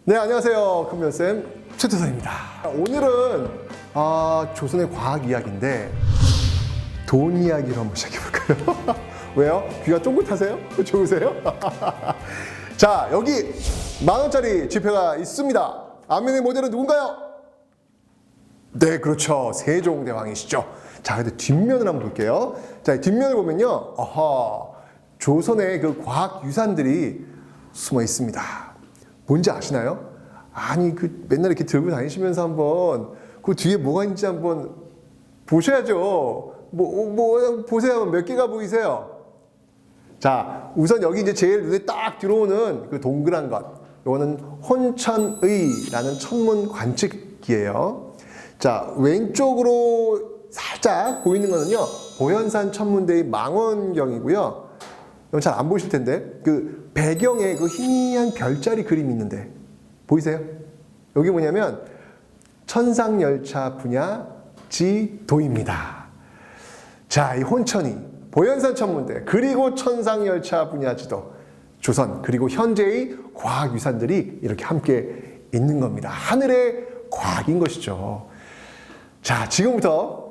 네, 안녕하세요. 큰별쌤 최태선입니다. 오늘은 조선의 과학 이야기인데 돈 이야기로 한번 시작해볼까요? 왜요? 귀가 쫑긋하세요? 좋으세요? 자, 여기 10,000원짜리 지폐가 있습니다. 앞면의 모델은 누군가요? 네, 그렇죠. 세종대왕이시죠. 자, 근데 뒷면을 한번 볼게요. 자, 뒷면을 보면요. 조선의 그 과학 유산들이 숨어 있습니다. 뭔지 아시나요? 아니, 맨날 이렇게 들고 다니시면서 한번 그 뒤에 뭐가 있는지 한번 보셔야죠. 보세요. 몇 개가 보이세요? 자, 우선 여기 이제 제일 눈에 딱 들어오는 그 동그란 것. 이거는 혼천의라는 천문 관측기예요. 자, 왼쪽으로 살짝 보이는 거는요, 보현산 천문대의 망원경이고요. 이건 잘 안 보이실 텐데, 그 배경에 그 희미한 별자리 그림이 있는데, 보이세요? 여기 뭐냐면, 천상열차 분야 지도입니다. 자, 이 혼천이, 보현산 천문대, 그리고 천상열차 분야 지도, 조선, 그리고 현재의 과학유산들이 이렇게 함께 있는 겁니다. 하늘의 과학인 것이죠. 자, 지금부터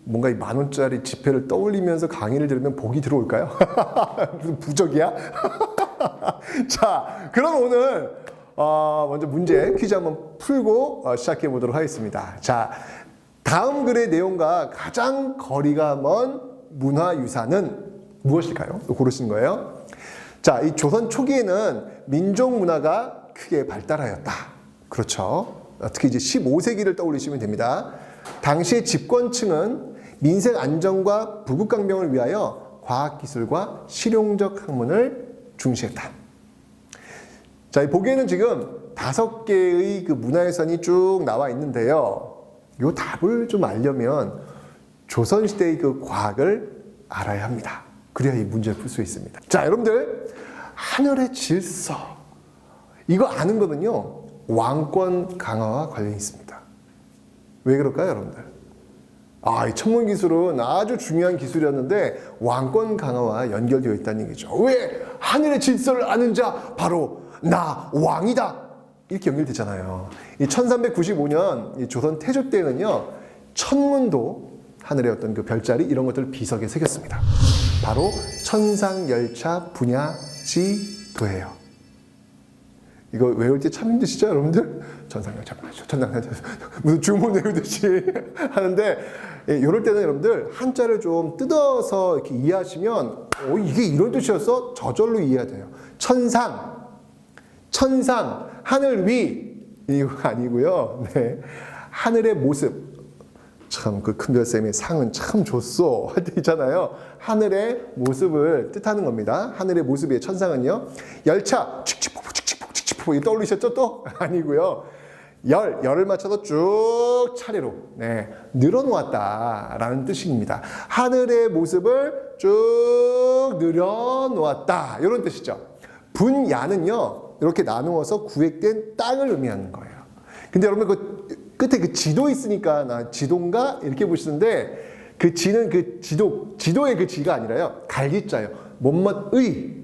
뭔가 이 10,000원짜리 지폐를 떠올리면서 강의를 들으면 복이 들어올까요? 무슨 부적이야? 자, 그럼 오늘 먼저 문제 퀴즈 한번 풀고 시작해 보도록 하겠습니다. 자, 다음 글의 내용과 가장 거리가 먼 문화유산은 무엇일까요? 고르신 거예요. 자, 이 조선 초기에는 민족 문화가 크게 발달하였다. 그렇죠. 특히 이제 15세기를 떠올리시면 됩니다. 당시의 집권층은 민생 안정과 부국강병을 위하여 과학기술과 실용적 학문을 중시했다. 자, 이 보기에는 지금 5개의 그 문화유산이 쭉 나와 있는데요. 이 답을 좀 알려면 조선시대의 그 과학을 알아야 합니다. 그래야 이 문제를 풀 수 있습니다. 자, 여러분들, 하늘의 질서. 이거 아는 거는요, 왕권 강화와 관련이 있습니다. 왜 그럴까요, 여러분들? 이 천문 기술은 아주 중요한 기술이었는데 왕권 강화와 연결되어 있다는 얘기죠. 왜? 하늘의 질서를 아는 자 바로 나 왕이다. 이렇게 연결되잖아요. 이 1395년 이 조선 태조 때는요, 천문도 하늘의 어떤 그 별자리 이런 것들을 비석에 새겼습니다. 바로 천상열차 분야지도예요. 이거 외울 때 참 힘드시죠, 여러분들? 천상열차, 무슨 주문 외우듯이 하는데, 이럴 때는 여러분들 한자를 좀 뜯어서 이렇게 이해하시면, 이게 이런 뜻이었어? 저절로 이해가 돼요. 천상, 하늘 위, 이거 아니고요. 네. 하늘의 모습. 참, 그 큰별쌤의 상은 참 좋소. 할 때 있잖아요. 하늘의 모습을 뜻하는 겁니다. 하늘의 모습의 천상은요. 열차, 떠올리셨죠? 또? 아니고요. 열을 맞춰서 쭉 차례로 늘어놓았다라는 뜻입니다. 하늘의 모습을 쭉 늘어놓았다. 이런 뜻이죠. 분야는요, 이렇게 나누어서 구획된 땅을 의미하는 거예요. 근데 여러분, 그 끝에 그 지도 있으니까 지도인가? 이렇게 보시는데, 그 지는 그 지도의 그 지가 아니라요. 갈기자예요. 못멋의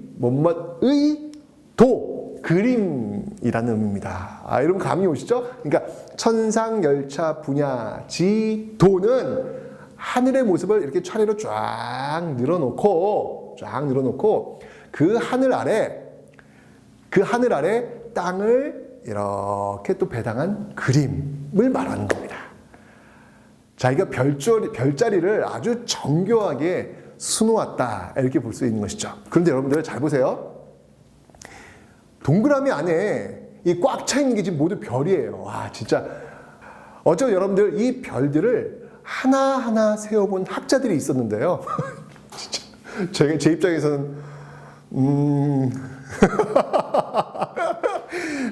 도. 그림이라는 의미입니다. 여러분 감이 오시죠? 그러니까 천상열차 분야 지도는 하늘의 모습을 이렇게 차례로 쫙 늘어놓고 그 하늘 아래 땅을 이렇게 또 배당한 그림을 말하는 겁니다. 자기가 별자리를 아주 정교하게 수놓았다, 이렇게 볼 수 있는 것이죠. 그런데 여러분들 잘 보세요. 동그라미 안에 이 꽉 차 있는 게 지금 모두 별이에요. 와, 진짜. 어쩌면 여러분들 이 별들을 하나하나 세어본 학자들이 있었는데요. 진짜 제 입장에서는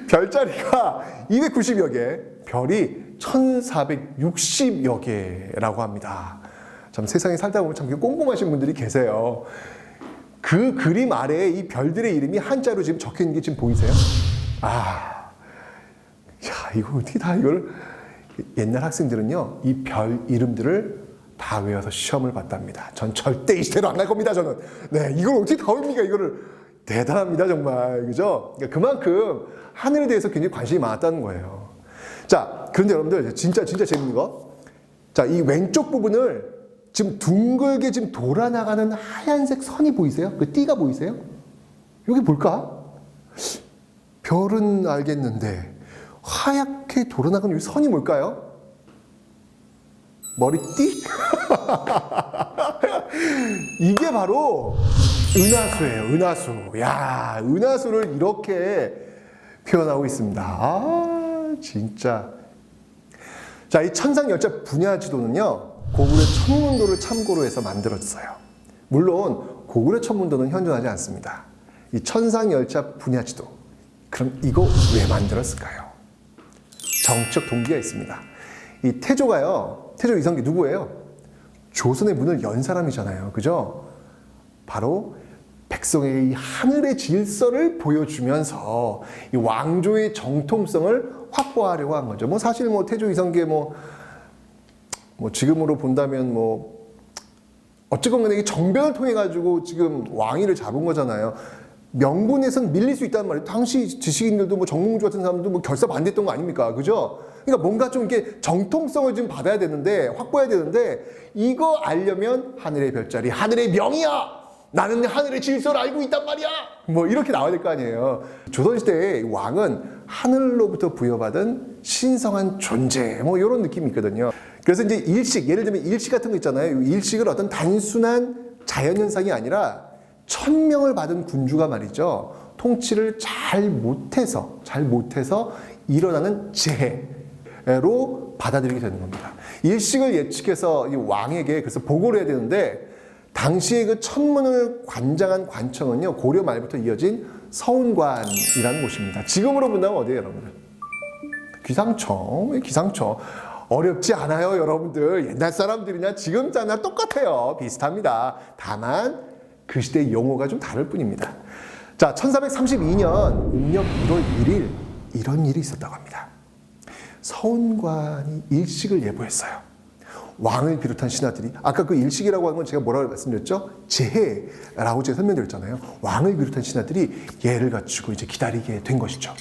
별자리가 290여 개, 별이 1,460여 개라고 합니다. 참 세상에 살다 보면 참 꼼꼼하신 분들이 계세요. 그 그림 아래에 이 별들의 이름이 한자로 지금 적혀 있는 게 지금 보이세요? 이거 어떻게 다 이걸. 옛날 학생들은요, 이 별 이름들을 다 외워서 시험을 봤답니다. 전 절대 이 시대로 안 갈 겁니다, 저는. 네, 이걸 어떻게 다 외웁니까, 이거를. 대단합니다, 정말. 그죠? 그러니까 그만큼 하늘에 대해서 굉장히 관심이 많았다는 거예요. 자, 그런데 여러분들, 진짜 재밌는 거. 자, 이 왼쪽 부분을 지금 둥글게 지금 돌아나가는 하얀색 선이 보이세요? 그 띠가 보이세요? 여기 뭘까? 별은 알겠는데, 하얗게 돌아나가는 이 선이 뭘까요? 머리띠? 이게 바로 은하수예요, 은하수. 야, 은하수를 이렇게 표현하고 있습니다. 아, 진짜. 자, 이 천상열차 분야지도는요, 고구려 천문도를 참고로 해서 만들어졌어요. 물론, 고구려 천문도는 현존하지 않습니다. 이 천상열차 분야지도. 그럼 이거 왜 만들었을까요? 정치적 동기가 있습니다. 이 태조가요, 태조 이성계 누구예요? 조선의 문을 연 사람이잖아요. 그죠? 바로 백성에게 이 하늘의 질서를 보여주면서 이 왕조의 정통성을 확보하려고 한 거죠. 뭐 사실 뭐 태조 이성계 뭐 지금으로 본다면 뭐 어쨌건 간에 이 정변을 통해 가지고 지금 왕위를 잡은 거잖아요. 명분에선 밀릴 수 있단 말이에요. 당시 지식인들도 뭐 정몽주 같은 사람도 뭐 결사 반대했던 거 아닙니까? 그죠? 그러니까 뭔가 좀 이렇게 정통성을 좀 받아야 되는데, 확보해야 되는데, 이거 알려면 하늘의 별자리, 하늘의 명이야! 나는 하늘의 질서를 알고 있단 말이야! 뭐 이렇게 나와야 될 거 아니에요. 조선시대의 왕은 하늘로부터 부여받은 신성한 존재, 뭐 이런 느낌이 있거든요. 그래서 이제 일식, 예를 들면 일식 같은 거 있잖아요. 일식을 어떤 단순한 자연현상이 아니라 천명을 받은 군주가 말이죠. 통치를 잘 못해서 일어나는 재해로 받아들이게 되는 겁니다. 일식을 예측해서 이 왕에게 그래서 보고를 해야 되는데, 당시에 그 천문을 관장한 관청은요, 고려 말부터 이어진 서운관이라는 곳입니다. 지금으로 본다면 어디예요, 여러분들? 기상청. 어렵지 않아요, 여러분들. 옛날 사람들이나 지금 사람이나 똑같아요. 비슷합니다. 다만 그 시대의 용어가 좀 다를 뿐입니다. 자, 1432년 음력 1월 1일 이런 일이 있었다고 합니다. 서운관이 일식을 예보했어요. 왕을 비롯한 신하들이, 아까 그 일식이라고 하는 건 제가 뭐라고 말씀드렸죠? 재해라고 제가 설명드렸잖아요. 왕을 비롯한 신하들이 예를 갖추고 이제 기다리게 된 것이죠.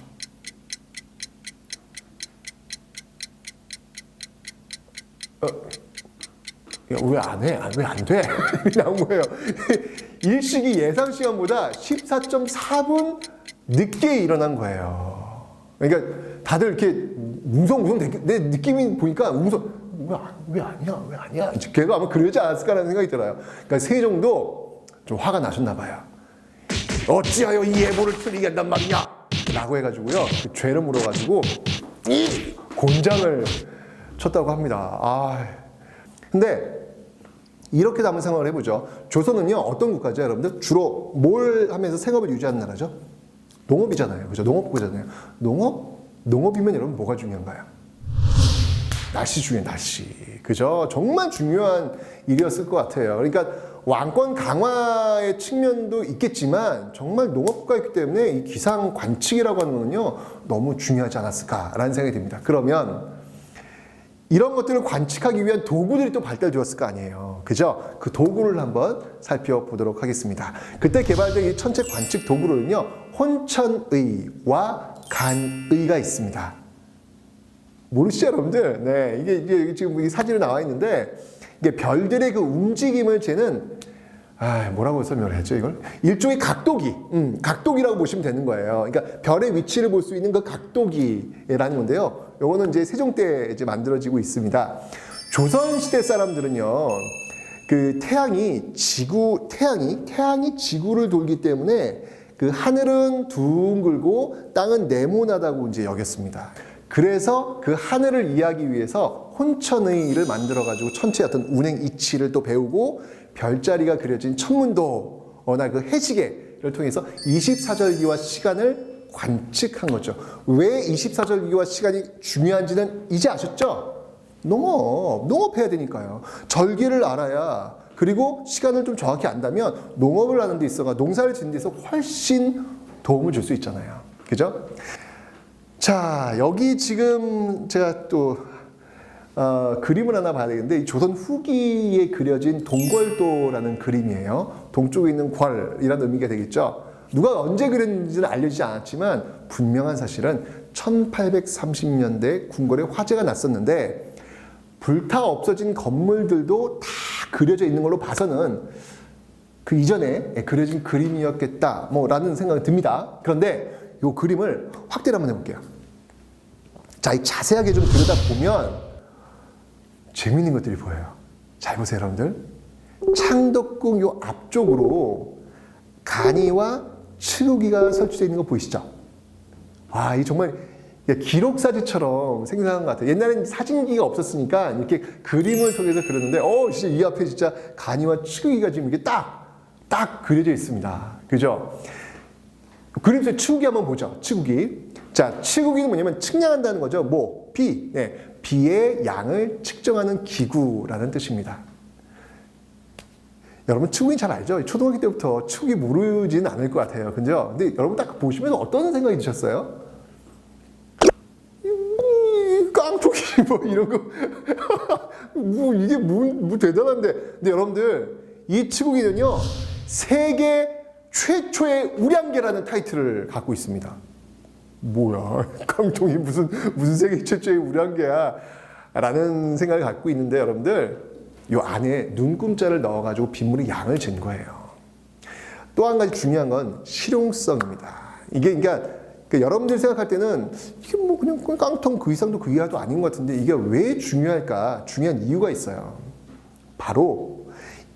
왜 안 해? 왜 안 돼? 나온 거예요. 일식이 예상 시간보다 14.4분 늦게 일어난 거예요. 그러니까 다들 이렇게 웅성웅성 내 느낌이 보니까 왜 아니야? 걔가 아마 그러지 않았을까라는 생각이 들어요. 그러니까 세종도 좀 화가 나셨나 봐요. 어찌하여 이 예보를 틀리게 한단 말이냐? 라고 해가지고요. 그 죄를 물어가지고 이 곤장을 쳤다고 합니다. 근데 이렇게 한번 생각을 해보죠. 조선은요, 어떤 국가죠, 여러분들? 주로 뭘 하면서 생업을 유지하는 나라죠? 농업이잖아요. 그죠? 농업국가잖아요. 농업이면 여러분 뭐가 중요한가요? 날씨 중요해요, 날씨. 그죠? 정말 중요한 일이었을 것 같아요. 그러니까 왕권 강화의 측면도 있겠지만 정말 농업국가이기 때문에 이 기상 관측이라고 하는 거는요, 너무 중요하지 않았을까라는 생각이 듭니다. 그러면 이런 것들을 관측하기 위한 도구들이 또 발달되었을 거 아니에요. 그죠? 그 도구를 한번 살펴보도록 하겠습니다. 그때 개발된 이 천체 관측 도구로는요, 혼천의와 간의가 있습니다. 모르시죠, 여러분들? 네, 이게 지금 사진에 나와 있는데, 이게 별들의 그 움직임을 재는, 뭐라고 설명을 했죠, 이걸? 일종의 각도기라고 보시면 되는 거예요. 그러니까 별의 위치를 볼 수 있는 그 각도기라는 건데요. 요거는 이제 세종 때 이제 만들어지고 있습니다. 조선시대 사람들은요, 그 태양이 지구를 돌기 때문에 그 하늘은 둥글고 땅은 네모나다고 이제 여겼습니다. 그래서 그 하늘을 이해하기 위해서 혼천의를 만들어가지고 천체의 어떤 운행 이치를 또 배우고 별자리가 그려진 천문도나 그 해시계를 통해서 24절기와 시간을 관측한 거죠. 왜 24절기와 시간이 중요한지는 이제 아셨죠? 농업해야 되니까요. 절기를 알아야, 그리고 시간을 좀 정확히 안다면 농업을 하는 데 있어가 농사를 짓는 데서 훨씬 도움을 줄 수 있잖아요. 그죠? 자, 여기 지금 제가 또 그림을 하나 봐야 되겠는데, 이 조선 후기에 그려진 동궐도라는 그림이에요. 동쪽에 있는 궐이라는 의미가 되겠죠. 누가 언제 그랬는지는 알려지지 않았지만 분명한 사실은 1830년대 궁궐에 화재가 났었는데 불타 없어진 건물들도 다 그려져 있는 걸로 봐서는 그 이전에 그려진 그림이었겠다 라는 생각이 듭니다. 그런데 이 그림을 확대를 한번 해볼게요. 자, 이 자세하게 좀 들여다보면 재미있는 것들이 보여요. 잘 보세요, 여러분들. 창덕궁 요 앞쪽으로 간이와 츠루기가 설치되어 있는 거 보이시죠? 와, 이 정말 기록사진처럼 생생한 것 같아요. 옛날엔 사진기가 없었으니까 이렇게 그림을 통해서 그렸는데, 진짜 이 앞에 진짜 간이와 츠루기가 지금 이게 딱 그려져 있습니다. 그죠? 그림 속에 츠루기 한번 보죠. 츠루기. 자, 츠루기는 뭐냐면 측량한다는 거죠. 비. 비의 양을 측정하는 기구라는 뜻입니다. 여러분 츠루기 잘 알죠? 초등학교 때부터 츠루기 모르지는 않을 것 같아요. 그죠? 근데 여러분 딱 보시면 어떤 생각이 드셨어요? 깡통이 이런 거. 이게 대단한데. 근데 여러분들, 이 츠루기는요, 세계 최초의 우량계라는 타이틀을 갖고 있습니다. 뭐야, 깡통이 무슨 세계 최초의 우량계야? 라는 생각을 갖고 있는데, 여러분들, 이 안에 눈금자를 넣어가지고 빗물의 양을 잰 거예요. 또 한 가지 중요한 건 실용성입니다. 이게 그러니까 여러분들이 생각할 때는 이게 그냥 깡통 그 이상도 그 이하도 아닌 것 같은데 이게 왜 중요할까? 중요한 이유가 있어요. 바로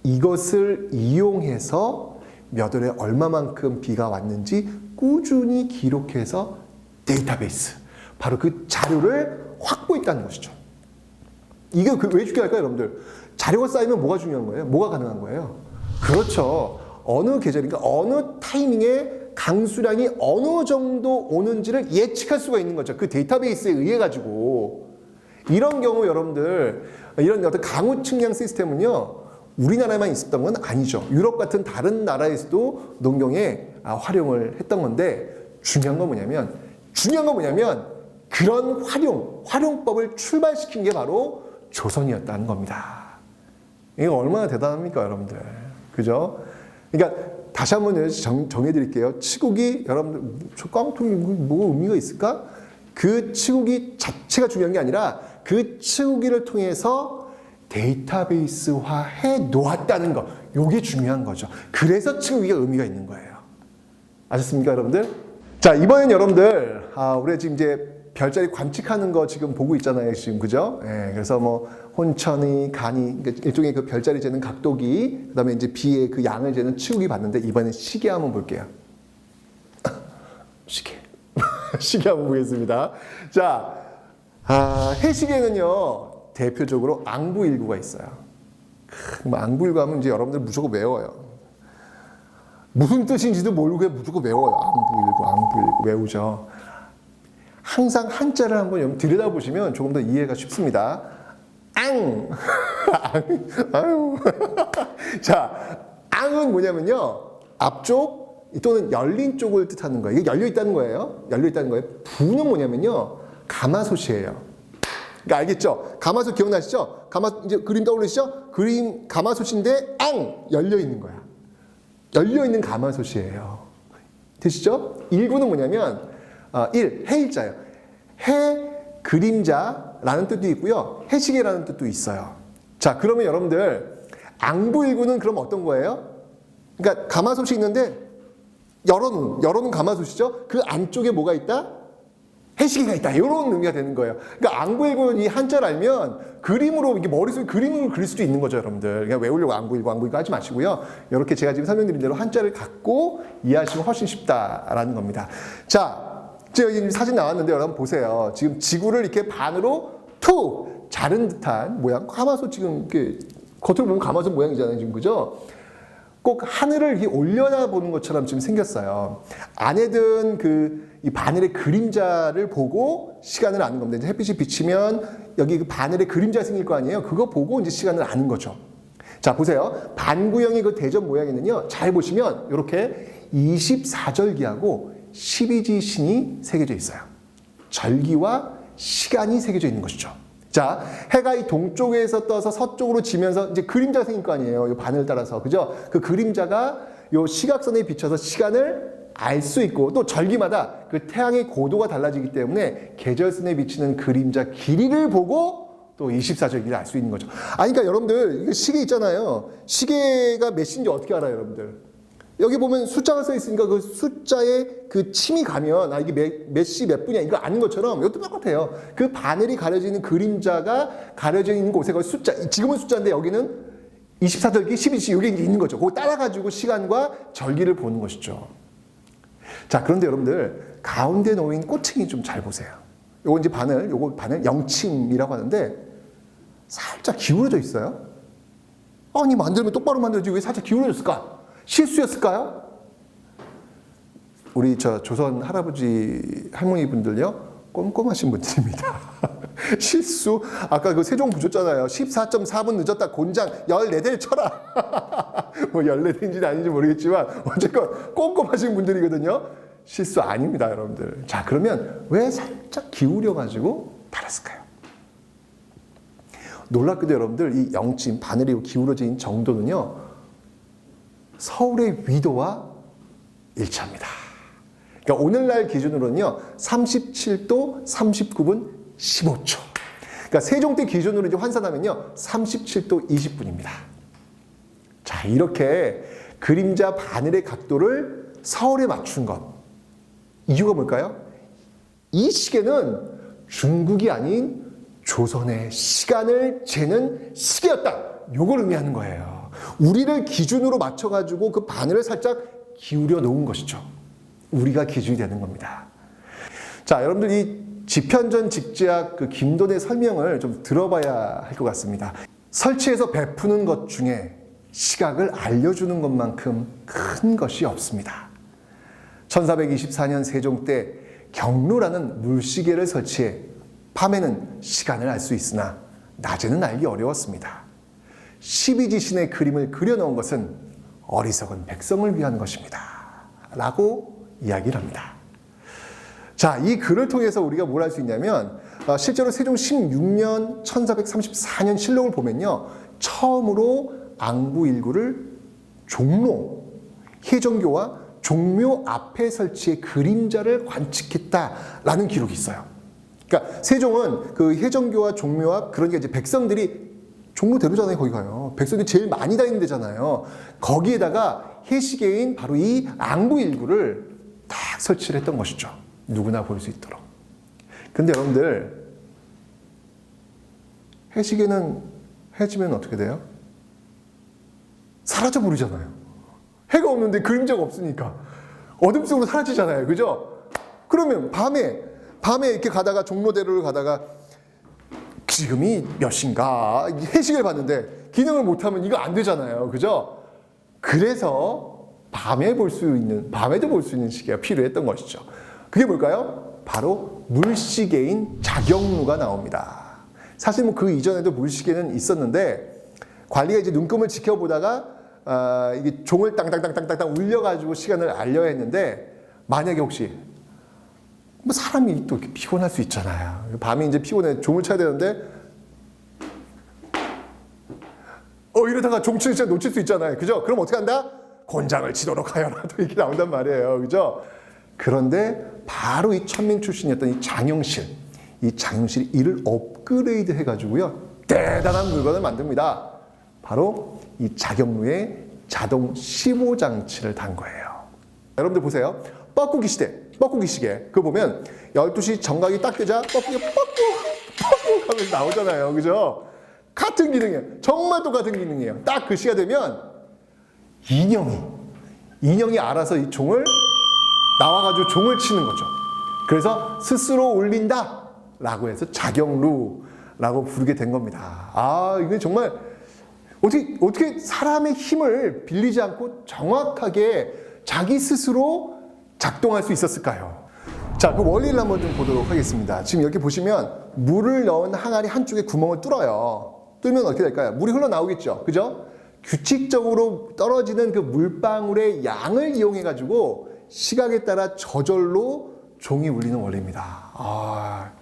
이것을 이용해서 몇 월에 얼마만큼 비가 왔는지 꾸준히 기록해서 데이터베이스, 바로 그 자료를 확보했다는 것이죠. 이게 왜 중요할까요, 여러분들? 자료가 쌓이면 뭐가 중요한 거예요? 뭐가 가능한 거예요? 그렇죠. 어느 계절인가 어느 타이밍에 강수량이 어느 정도 오는지를 예측할 수가 있는 거죠. 그 데이터베이스에 의해 가지고. 이런 경우 여러분들, 이런 어떤 강우 측량 시스템은요, 우리나라에만 있었던 건 아니죠. 유럽 같은 다른 나라에서도 농경에 활용을 했던 건데, 중요한 건 뭐냐면 그런 활용법을 출발시킨 게 바로 조선이었다는 겁니다. 이거 얼마나 대단합니까, 여러분들? 그죠? 그러니까 다시 한번 정해드릴게요. 치국이 여러분들 저 깡통이 뭐 의미가 있을까? 그 치국이 자체가 중요한 게 아니라 그 치국이를 통해서 데이터베이스화해 놓았다는 거. 이게 중요한 거죠. 그래서 치국이가 의미가 있는 거예요. 아셨습니까, 여러분들? 자, 이번엔 여러분들 우리 지금 이제 별자리 관측하는 거 지금 보고 있잖아요, 지금. 그죠? 그래서 뭐 혼천이, 간이, 그러니까 일종의 그 별자리 재는 각도기, 그다음에 이제 비의 그 양을 재는 치우기 봤는데 이번엔 시계 한번 볼게요. 시계. 시계 한번 보겠습니다. 자, 해시계는요, 대표적으로 앙부일구가 있어요. 앙부일구 하면 이제 여러분들 무조건 외워요. 무슨 뜻인지도 모르고 무조건 외워요. 앙부일구 외우죠. 항상 한자를 한번 들여다보시면 조금 더 이해가 쉽습니다. 앙! 아유. 자, 앙은 뭐냐면요, 앞쪽 또는 열린 쪽을 뜻하는 거예요. 이게 열려 있다는 거예요. 부는 뭐냐면요, 가마솥이에요. 그러니까 알겠죠? 가마솥 기억나시죠? 이제 그림 떠오르시죠? 가마솥인데 열려 있는 거야. 열려 있는 가마솥이에요. 되시죠? 일구는 뭐냐면 해일자예요. 해 그림자라는 뜻도 있고요. 해시계라는 뜻도 있어요. 자, 그러면 여러분들 앙부일구는 그럼 어떤 거예요? 그러니까 가마솥이 있는데 열어놓은 가마솥이죠. 그 안쪽에 뭐가 있다? 해시계가 있다. 이런 의미가 되는 거예요. 그러니까 앙부일구 이 한자를 알면 그림으로 이게 머릿속에 그림을 그릴 수도 있는 거죠, 여러분들. 그냥 외우려고 앙부일구 하지 마시고요. 이렇게 제가 지금 설명드린 대로 한자를 갖고 이해하시면 훨씬 쉽다라는 겁니다. 자, 여기 사진 나왔는데 여러분 보세요. 지금 지구를 이렇게 반으로 툭 자른 듯한 모양. 가마솥 지금 이렇게 겉으로 보면 가마솥 모양이잖아요, 지금. 그죠? 꼭 하늘을 이렇게 올려다 보는 것처럼 지금 생겼어요. 안에 든 이 바늘의 그림자를 보고 시간을 아는 겁니다. 이제 햇빛이 비치면 여기 그 바늘의 그림자 생길 거 아니에요? 그거 보고 이제 시간을 아는 거죠. 자, 보세요. 반구형의 그 대접 모양에는요, 잘 보시면 이렇게 24절기하고 12지신이 새겨져 있어요. 절기와 시간이 새겨져 있는 것이죠. 자, 해가 이 동쪽에서 떠서 서쪽으로 지면서 이제 그림자가 생길 거 아니에요. 이 바늘 따라서. 그죠? 그 그림자가 이 시각선에 비춰서 시간을 알 수 있고 또 절기마다 그 태양의 고도가 달라지기 때문에 계절선에 비치는 그림자 길이를 보고 또 24절기를 알 수 있는 거죠. 그러니까 여러분들 이거 시계 있잖아요. 시계가 몇 시인지 어떻게 알아요, 여러분들? 여기 보면 숫자가 써 있으니까 그 숫자에 그 침이 가면 이게 몇 시 몇 분이야 이거 아는 것처럼 이것도 똑같아요. 그 바늘이 가려지는 그림자가 가려져 있는 곳에 그 숫자, 지금은 숫자인데 여기는 24절기 12시 이게 있는 거죠. 그거 따라가지고 시간과 절기를 보는 것이죠. 자, 그런데 여러분들 가운데 놓인 꼬챙이 좀 잘 보세요. 요거 이제 요거 바늘 영침이라고 하는데 살짝 기울어져 있어요. 아니 만들면 똑바로 만들지 왜 살짝 기울어졌을까? 실수였을까요? 우리 조선 할아버지 할머니 분들요 꼼꼼하신 분들입니다. 실수 아까 그 세종 부셨잖아요. 14.4분 늦었다 곤장 14대를 쳐라. 뭐 14대인지는 아닌지 모르겠지만 어쨌건 꼼꼼하신 분들이거든요. 실수 아닙니다, 여러분들. 자, 그러면 왜 살짝 기울여가지고 달았을까요? 놀랍게도 여러분들 이 영침, 바늘이 기울어진 정도는요, 서울의 위도와 일치합니다. 그러니까 오늘날 기준으로는요, 37도 39분 15초. 그러니까 세종 때 기준으로 이제 환산하면요, 37도 20분입니다. 자, 이렇게 그림자 바늘의 각도를 서울에 맞춘 것. 이유가 뭘까요? 이 시계는 중국이 아닌 조선의 시간을 재는 시계였다. 요걸 의미하는 거예요. 우리를 기준으로 맞춰가지고 그 바늘을 살짝 기울여 놓은 것이죠. 우리가 기준이 되는 겁니다. 자, 여러분들 이 지편전 직제학 그 김돈의 설명을 좀 들어봐야 할 것 같습니다. 설치해서 베푸는 것 중에 시각을 알려주는 것만큼 큰 것이 없습니다. 1424년 세종 때 경루라는 물시계를 설치해 밤에는 시간을 알 수 있으나 낮에는 알기 어려웠습니다. 12지신의 그림을 그려놓은 것은 어리석은 백성을 위한 것입니다. 라고 이야기를 합니다. 자, 이 글을 통해서 우리가 뭘 할 수 있냐면 실제로 세종 16년 1434년 실록을 보면요. 처음으로 앙부일구를 종로, 해정교와 종묘 앞에 설치해 그림자를 관측했다라는 기록이 있어요. 그러니까 세종은 그 해정교와 종묘 앞, 그러니까 이제 백성들이 종로대로잖아요, 거기 가요. 백성들이 제일 많이 다니는 데잖아요. 거기에다가 해시계인 바로 이 앙부일구를 딱 설치를 했던 것이죠. 누구나 볼 수 있도록. 근데 여러분들, 해시계는 해지면 어떻게 돼요? 사라져 버리잖아요. 해가 없는데 그림자가 없으니까 어둠 속으로 사라지잖아요. 그죠? 그러면 밤에 이렇게 가다가 종로대로를 가다가 지금이 몇 시인가 해시계를 봤는데 기능을 못하면 이거 안 되잖아요. 그죠? 그래서 밤에도 볼 수 있는 시계가 필요했던 것이죠. 그게 뭘까요? 바로 물시계인 자경루가 나옵니다. 사실 뭐 그 이전에도 물시계는 있었는데 관리가 이제 눈금을 지켜보다가 이게 종을 땅땅땅땅땅 울려가지고 시간을 알려야 했는데 만약에 혹시 뭐 사람이 또 이렇게 피곤할 수 있잖아요. 밤에 이제 피곤해 종을 쳐야 되는데 이러다가 종 치는 시간 놓칠 수 있잖아요. 그죠? 그럼 어떻게 한다? 곤장을 치도록 하여라. 또 이렇게 나온단 말이에요. 그죠? 그런데 바로 이 천민 출신이었던 이 장영실이 이를 업그레이드 해가지고요. 대단한 물건을 만듭니다. 바로 이 자경루에 자동 15장치를 단 거예요. 여러분들 보세요. 뻐꾸기 시계. 그거 보면 12시 정각이 딱 되자 뻐꾸기 뻐꾸 하면서 나오잖아요. 그죠? 같은 기능이에요. 정말 똑같은 기능이에요. 딱 그 시가 되면 인형이 알아서 이 종을 나와가지고 종을 치는 거죠. 그래서 스스로 울린다 라고 해서 자경루라고 부르게 된 겁니다. 이게 정말 어떻게 사람의 힘을 빌리지 않고 정확하게 자기 스스로 작동할 수 있었을까요? 자, 그 원리를 한번 좀 보도록 하겠습니다. 지금 여기 보시면 물을 넣은 항아리 한쪽에 구멍을 뚫어요. 뚫으면 어떻게 될까요? 물이 흘러나오겠죠. 그죠? 규칙적으로 떨어지는 그 물방울의 양을 이용해가지고 시각에 따라 저절로 종이 울리는 원리입니다.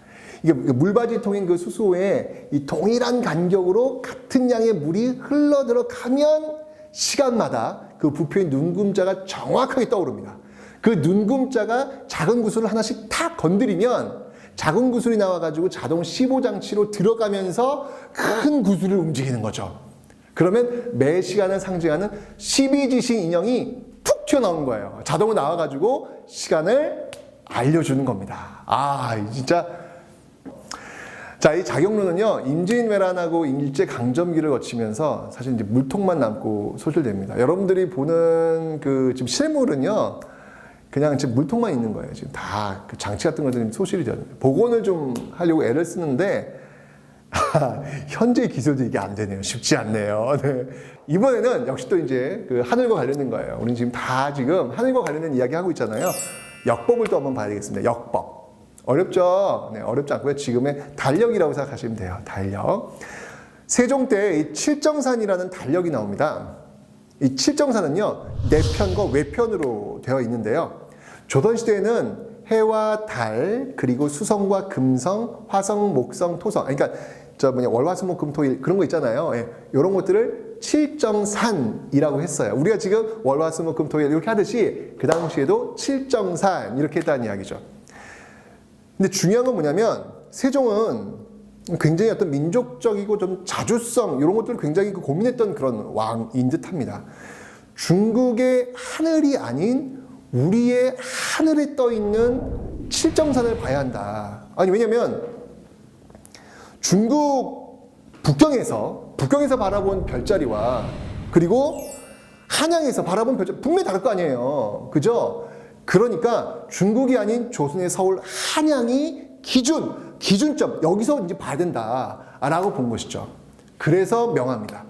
이게 물받이통인 그 수소에 이 동일한 간격으로 같은 양의 물이 흘러 들어가면 시간마다 그 부표인 눈금자가 정확하게 떠오릅니다. 그 눈금자가 작은 구슬을 하나씩 탁 건드리면 작은 구슬이 나와가지고 자동 15장치로 들어가면서 큰 구슬을 움직이는 거죠. 그러면 매 시간을 상징하는 12지신 인형이 툭 튀어나오는 거예요. 자동으로 나와가지고 시간을 알려주는 겁니다. 진짜. 자, 이 자경론은요, 임진왜란하고 일제강점기를 거치면서 사실 이제 물통만 남고 소실됩니다. 여러분들이 보는 그 지금 실물은요, 그냥 지금 물통만 있는 거예요. 지금 다 그 장치 같은 것들이 소실이 되는 거예요. 복원을 좀 하려고 애를 쓰는데, 현재 기술도 이게 안 되네요. 쉽지 않네요. 네. 이번에는 역시 또 이제 그 하늘과 관련된 거예요. 우리는 지금 다 지금 하늘과 관련된 이야기 하고 있잖아요. 역법을 또 한번 봐야 되겠습니다. 역법. 어렵죠? 네, 어렵지 않고요. 지금의 달력이라고 생각하시면 돼요. 달력. 세종 때 이 칠정산이라는 달력이 나옵니다. 이 칠정산은요, 내편과 외편으로 되어 있는데요. 조선시대에는 해와 달, 그리고 수성과 금성, 화성, 목성, 토성. 그러니까 월화수목금토일 그런 거 있잖아요. 예, 이런 것들을 칠정산이라고 했어요. 우리가 지금 월화수목금토일 이렇게 하듯이 그 당시에도 칠정산 이렇게 했다는 이야기죠. 근데 중요한 건 뭐냐면 세종은 굉장히 어떤 민족적이고 좀 자주성 이런 것들을 굉장히 고민했던 그런 왕인 듯합니다. 중국의 하늘이 아닌 우리의 하늘에 떠 있는 칠정산을 봐야 한다. 왜냐면 중국 북경에서 바라본 별자리와 그리고 한양에서 바라본 별자리 분명히 다를 거 아니에요. 그죠? 그러니까 중국이 아닌 조선의 서울 한양이 기준점 여기서 이제 봐야 된다라고 본 것이죠. 그래서 명합니다.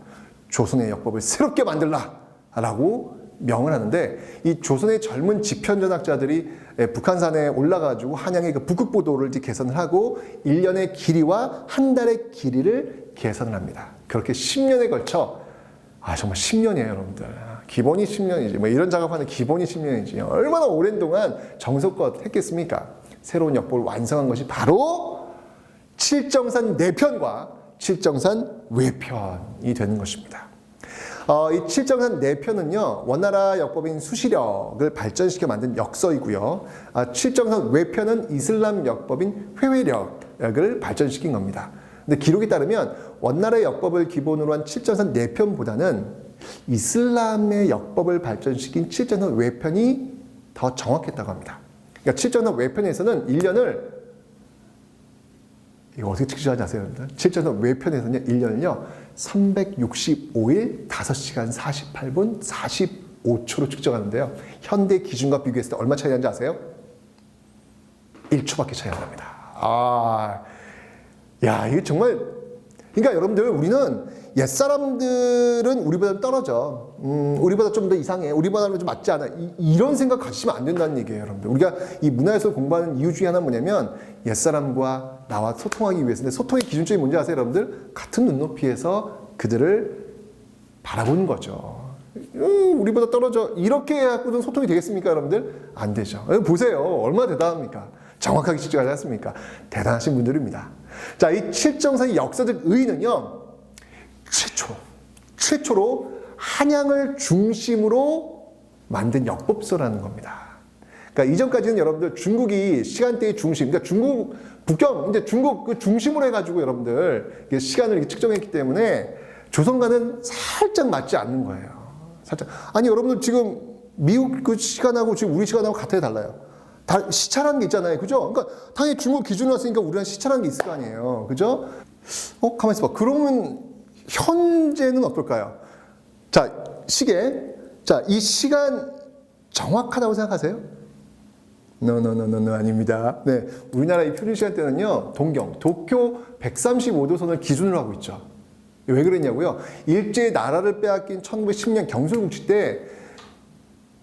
조선의 역법을 새롭게 만들라라고 명을 하는데 이 조선의 젊은 지편전학자들이 북한산에 올라가지고 한양의 그 북극보도를 개선을 하고 1년의 길이와 한 달의 길이를 개선을 합니다. 그렇게 10년에 걸쳐 정말 10년이에요, 여러분들. 기본이 10년이지. 뭐 이런 작업하는 기본이 10년이지. 얼마나 오랜 동안 정성껏 했겠습니까? 새로운 역법을 완성한 것이 바로 칠정산 내편과 칠정산 외편이 되는 것입니다. 이 칠정산 내편은요, 원나라 역법인 수시력을 발전시켜 만든 역서이고요. 칠정산 외편은 이슬람 역법인 회외력을 발전시킨 겁니다. 근데 기록에 따르면 원나라의 역법을 기본으로 한 칠정산 내편보다는 이슬람의 역법을 발전시킨 칠정산 외편이 더 정확했다고 합니다. 그러니까 칠정산 외편에서는 1년을 이거 어떻게 측정하지 아세요? 칠정산 외편에서는 1년을요 365일 5시간 48분 45초로 측정하는데요. 현대 기준과 비교했을 때 얼마 차이 나는지 아세요? 1초밖에 차이 안 납니다. 이게 정말, 그러니까 여러분들, 우리는 옛사람들은 우리보다 떨어져. 우리보다 좀 더 이상해. 우리보다는 좀 맞지 않아. 이런 생각 가지시면 안 된다는 얘기예요, 여러분들. 우리가 이 문화예술 공부하는 이유 중에 하나는 뭐냐면 옛사람과 나와 소통하기 위해서인데, 소통의 기준점이 뭔지 아세요, 여러분들? 같은 눈높이에서 그들을 바라보는 거죠. 우리보다 떨어져. 이렇게 해갖고는 소통이 되겠습니까, 여러분들? 안 되죠. 보세요. 얼마나 대단합니까? 정확하게 측정하지 않습니까? 대단하신 분들입니다. 자, 이 칠정산의 역사적 의의는요, 최초로 한양을 중심으로 만든 역법서라는 겁니다. 그러니까 이전까지는 여러분들 중국이 시간대의 중심, 그러니까 중국, 북경, 이제 중국 그 중심으로 해가지고 여러분들 시간을 이렇게 측정했기 때문에 조선과는 살짝 맞지 않는 거예요. 살짝. 여러분들 지금 미국 그 시간하고 지금 우리 시간하고 같아요, 달라요? 시차라는 게 있잖아요. 그죠? 그러니까 당연히 중국 기준으로 왔으니까 우리랑 시차라는 게 있을 거 아니에요. 그죠? 가만히 있어봐. 그러면 현재는 어떨까요? 자, 시계. 자, 이 시간 정확하다고 생각하세요? No, 아닙니다. 네. 우리나라 이 표준 시간대는요, 도쿄 135도 선을 기준으로 하고 있죠. 왜 그랬냐고요? 일제의 나라를 빼앗긴 1910년 경술국치 때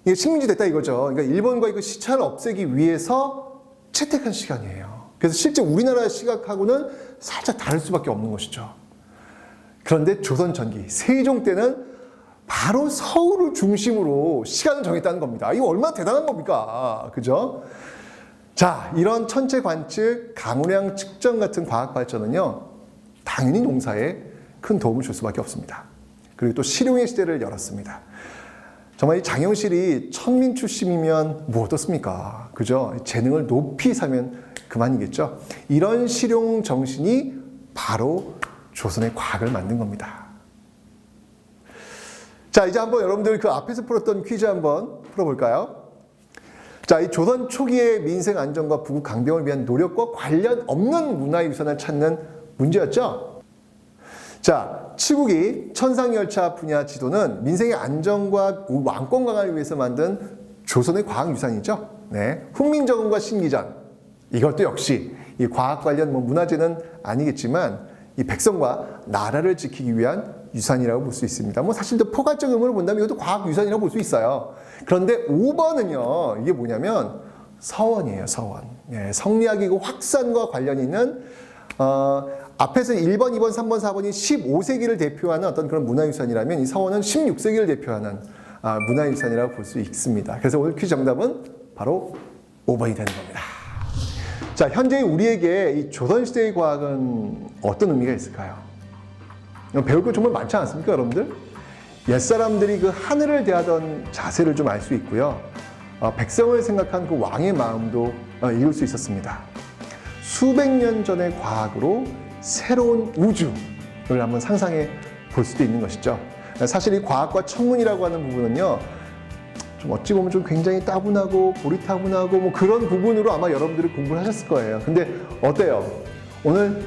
이게 식민지 됐다 이거죠. 그러니까 일본과 그 시차를 없애기 위해서 채택한 시간이에요. 그래서 실제 우리나라 시각하고는 살짝 다를 수밖에 없는 것이죠. 그런데 조선 전기, 세종 때는 바로 서울을 중심으로 시간을 정했다는 겁니다. 이거 얼마나 대단한 겁니까? 그죠? 자, 이런 천체 관측, 강우량 측정 같은 과학 발전은요, 당연히 농사에 큰 도움을 줄 수밖에 없습니다. 그리고 또 실용의 시대를 열었습니다. 정말 이 장영실이 천민 출신이면 뭐 어떻습니까? 그죠? 재능을 높이 사면 그만이겠죠? 이런 실용 정신이 바로 조선의 과학을 만든 겁니다. 자, 이제 한번 여러분들 그 앞에서 풀었던 퀴즈 한번 풀어볼까요? 자, 이 조선 초기의 민생 안정과 부국 강병을 위한 노력과 관련 없는 문화유산을 찾는 문제였죠? 자, 치국이 천상열차 분야 지도는 민생의 안정과 왕권 강화를 위해서 만든 조선의 과학유산이죠. 네. 훈민정음과 신기전. 이것도 역시 이 과학 관련 문화재는 아니겠지만 이 백성과 나라를 지키기 위한 유산이라고 볼 수 있습니다. 사실 또 포괄적 의미로 본다면 이것도 과학유산이라고 볼 수 있어요. 그런데 5번은요, 이게 뭐냐면 서원이에요, 서원. 예, 성리학이고 확산과 관련이 있는, 앞에서 1번, 2번, 3번, 4번이 15세기를 대표하는 어떤 그런 문화유산이라면 이 서원은 16세기를 대표하는 문화유산이라고 볼 수 있습니다. 그래서 오늘 퀴즈 정답은 바로 5번이 되는 겁니다. 자, 현재 우리에게 이 조선시대의 과학은 어떤 의미가 있을까요? 배울 거 정말 많지 않습니까, 여러분들? 옛사람들이 그 하늘을 대하던 자세를 좀 알 수 있고요. 백성을 생각한 그 왕의 마음도 읽을 수 있었습니다. 수백 년 전의 과학으로 새로운 우주를 한번 상상해 볼 수도 있는 것이죠. 사실 이 과학과 천문이라고 하는 부분은요, 좀 어찌 보면 좀 굉장히 따분하고 고리타분하고 그런 부분으로 아마 여러분들이 공부를 하셨을 거예요. 근데 어때요? 오늘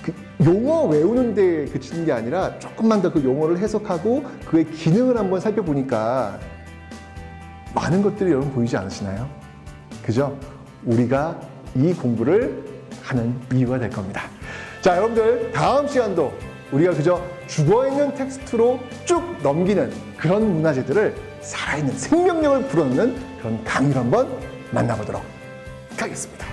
그 용어 외우는 데 그치는 게 아니라 조금만 더 그 용어를 해석하고 그의 기능을 한번 살펴보니까 많은 것들이 여러분 보이지 않으시나요? 그죠? 우리가 이 공부를 하는 이유가 될 겁니다. 자, 여러분들 다음 시간도 우리가 그저 죽어있는 텍스트로 쭉 넘기는 그런 문화재들을 살아있는 생명력을 불어넣는 그런 강의를 한번 만나보도록 하겠습니다.